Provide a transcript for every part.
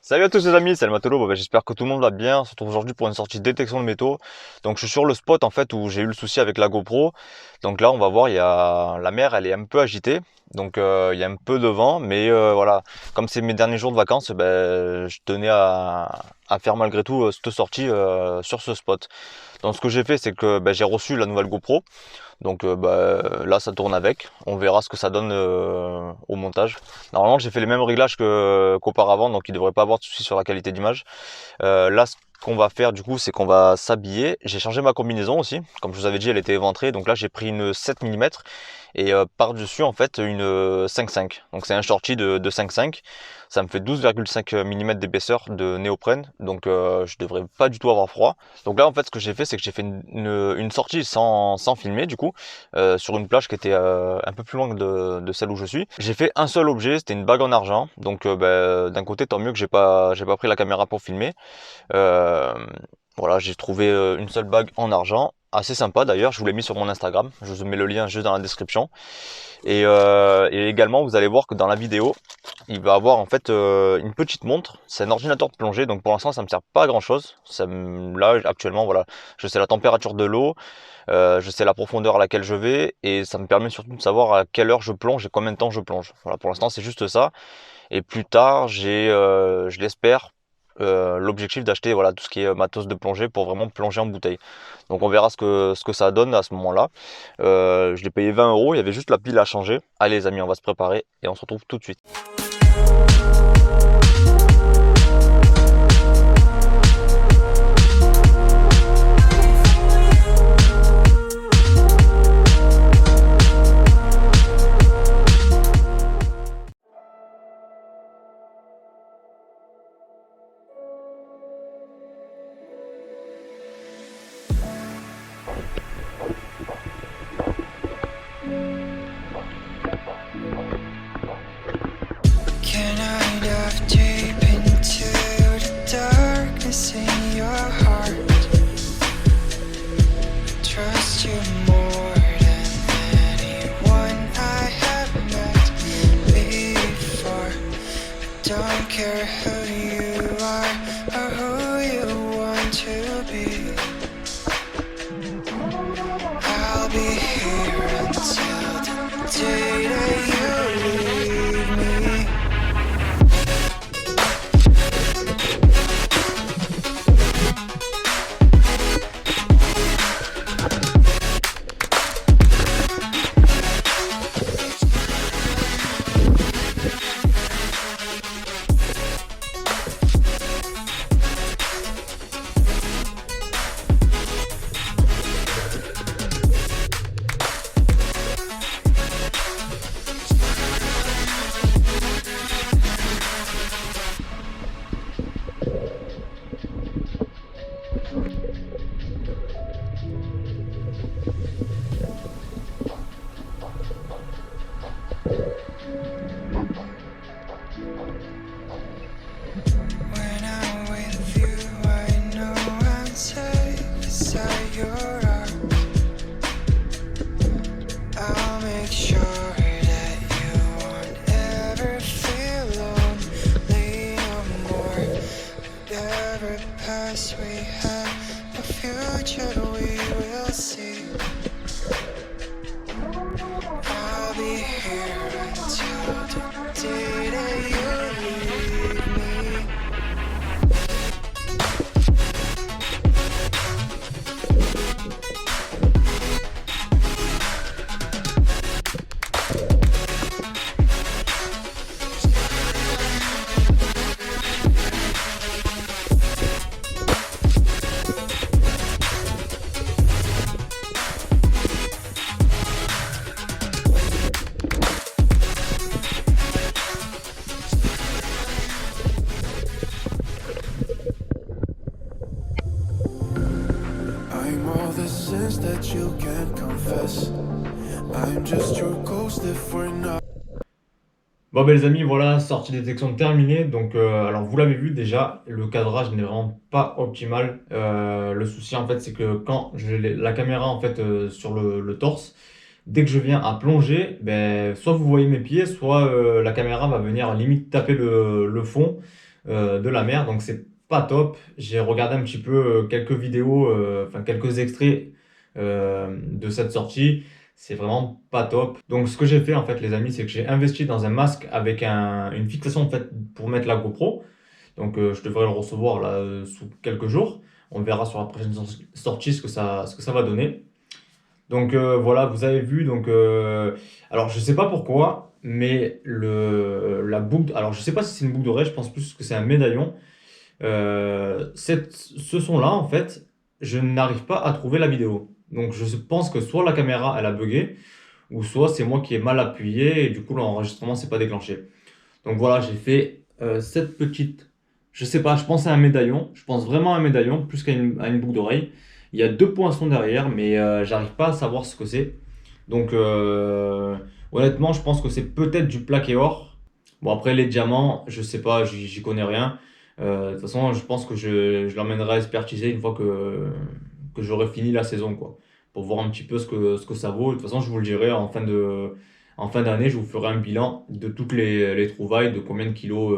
Salut à tous les amis, c'est le Matelot. J'espère que tout le monde va bien. On se retrouve aujourd'hui pour une sortie de détection de métaux. Donc je suis sur le spot en fait où j'ai eu le souci avec la GoPro. Donc là on va voir, il y a la mer, elle est un peu agitée. Donc il y a un peu de vent, mais voilà, comme c'est mes derniers jours de vacances, je tenais à faire malgré tout cette sortie sur ce spot. Donc ce que j'ai fait, c'est que j'ai reçu la nouvelle GoPro. Donc là ça tourne avec, on verra ce que ça donne au montage. Normalement j'ai fait les mêmes réglages qu'auparavant, donc il ne devrait pas avoir de soucis sur la qualité d'image. Là ce qu'on va faire du coup, c'est qu'on va s'habiller. J'ai changé ma combinaison aussi, comme je vous avais dit elle était éventrée, donc là j'ai pris une 7 mm et par dessus en fait une 5,5. Donc c'est un shorty de 5,5. Ça me fait 12,5 mm d'épaisseur de néoprène, donc je devrais pas du tout avoir froid. Donc là en fait ce que j'ai fait, c'est que j'ai fait une sortie sans filmer du coup, sur une plage qui était un peu plus loin de celle où je suis. J'ai fait un seul objet, c'était une bague en argent, donc d'un côté tant mieux que j'ai pas pris la caméra pour filmer. Euh, voilà, j'ai trouvé une seule bague en argent, assez sympa d'ailleurs, je vous l'ai mis sur mon Instagram, je vous mets le lien juste dans la description. Et également vous allez voir que dans la vidéo, il va avoir en fait une petite montre. C'est un ordinateur de plongée, donc pour l'instant ça me sert pas à grand chose. Là actuellement voilà, je sais la température de l'eau, je sais la profondeur à laquelle je vais, et ça me permet surtout de savoir à quelle heure je plonge et combien de temps je plonge. Voilà, pour l'instant c'est juste ça. Et plus tard je l'espère, l'objectif d'acheter voilà tout ce qui est matos de plongée pour vraiment plonger en bouteille. Donc on verra ce que ça donne à ce moment-là. Je l'ai payé 20 euros, il y avait juste la pile à changer. Allez les amis, on va se préparer et on se retrouve tout de suite. Can I dive deep into the darkness in your heart? Trust you more than anyone I have met before. Don't care who you are or who you want to be. I'll be here until the day that you leave me. When I'm with you, I know I'm safe beside your arms. I'll make sure that you won't ever feel lonely no more. Whatever past we have, the future we will see. I'll be here until the day that you leave me. I'm all the sins that you can't confess. I'm just your ghost if we're not. Bon les amis, voilà, sortie détection terminée. Donc alors vous l'avez vu déjà, le cadrage n'est vraiment pas optimal. Le souci en fait c'est que quand j'ai la caméra en fait sur le torse, dès que je viens à plonger, soit vous voyez mes pieds, soit la caméra va venir limite taper le fond. de la mer, donc c'est pas top. J'ai regardé un petit peu quelques vidéos, enfin quelques extraits de cette sortie. C'est vraiment pas top. Donc ce que j'ai fait en fait les amis, c'est que j'ai investi dans un masque avec une fixation en fait pour mettre la GoPro. Donc je devrais le recevoir là sous quelques jours. On verra sur la prochaine sortie ce que ça va donner. Donc voilà, vous avez vu. Donc alors je sais pas pourquoi, mais la boucle. Alors je sais pas si c'est une boucle d'oreille. Je pense plus que c'est un médaillon. Ce son-là, en fait, je n'arrive pas à trouver la vidéo. Donc je pense que soit la caméra elle a bugué, ou soit c'est moi qui ai mal appuyé et du coup l'enregistrement s'est pas déclenché. Donc voilà, j'ai fait cette petite, je sais pas, je pense à un médaillon, je pense vraiment à un médaillon plus à une boucle d'oreille. Il y a deux poinçons derrière, mais j'arrive pas à savoir ce que c'est. Donc honnêtement, je pense que c'est peut-être du plaqué or. Bon après les diamants, je sais pas, j'y connais rien. De toute façon, je pense que je l'emmènerai expertiser une fois que j'aurai fini la saison, quoi. Pour voir un petit peu ce que ça vaut. De toute façon, je vous le dirai en fin d'année, je vous ferai un bilan de toutes les trouvailles, de combien de kilos,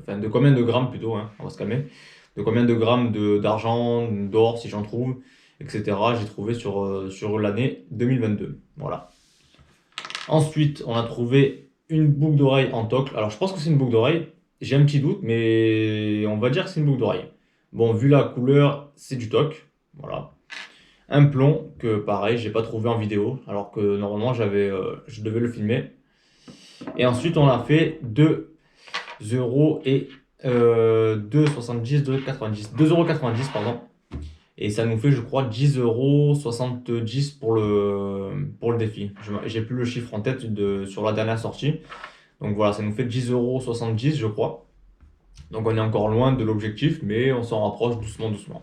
enfin, de combien de grammes plutôt, hein, on va se calmer, de combien de grammes d'argent, d'or, si j'en trouve, etc. J'ai trouvé sur l'année 2022. Voilà. Ensuite, on a trouvé une boucle d'oreille en tocle. Alors, je pense que c'est une boucle d'oreille. J'ai un petit doute, mais on va dire que c'est une boucle d'oreille. Bon, vu la couleur, c'est du toc. Voilà. Un plomb que, pareil, j'ai pas trouvé en vidéo, alors que normalement, je devais le filmer. Et ensuite, on a fait 2 euros et 2,70, 2,90. 2,90 €, pardon. Et ça nous fait, je crois, 10,70 € pour le défi. J'ai plus le chiffre en tête sur la dernière sortie. Donc voilà, ça nous fait 10,70 €, je crois. Donc on est encore loin de l'objectif, mais on s'en rapproche doucement, doucement.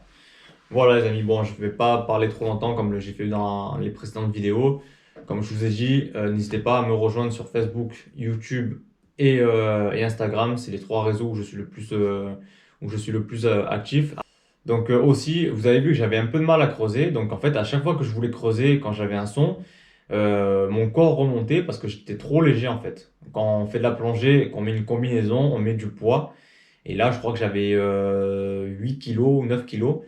Voilà les amis, bon, je ne vais pas parler trop longtemps comme j'ai fait dans les précédentes vidéos. Comme je vous ai dit, n'hésitez pas à me rejoindre sur Facebook, YouTube et Instagram. C'est les trois réseaux où je suis le plus actif. Donc aussi, vous avez vu que j'avais un peu de mal à creuser. Donc en fait, à chaque fois que je voulais creuser, quand j'avais un son, mon corps remontait parce que j'étais trop léger en fait. Quand on fait de la plongée, qu'on met une combinaison, on met du poids. Et là, je crois que j'avais 8 kilos ou 9 kilos.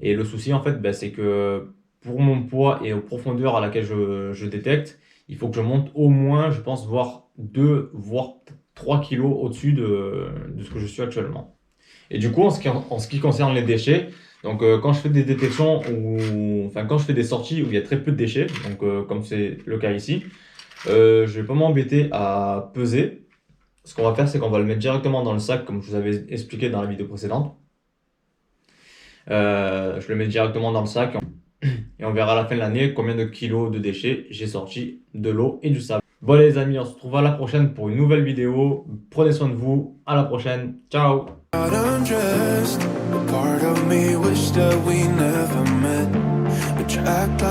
Et le souci en fait, ben, c'est que pour mon poids et aux profondeurs à laquelle je détecte, il faut que je monte au moins, je pense, voire 2, voire 3 kilos au-dessus de ce que je suis actuellement. Et du coup, en ce qui concerne les déchets, donc quand je fais des détections ou enfin quand je fais des sorties où il y a très peu de déchets, donc comme c'est le cas ici, je vais pas m'embêter à peser. Ce qu'on va faire, c'est qu'on va le mettre directement dans le sac, comme je vous avais expliqué dans la vidéo précédente. Je le mets directement dans le sac et on verra à la fin de l'année combien de kilos de déchets j'ai sorti de l'eau et du sable. Bon les amis, on se retrouve à la prochaine pour une nouvelle vidéo. Prenez soin de vous. À la prochaine. Ciao. Not undressed. A part of me wish that we never met, but you act like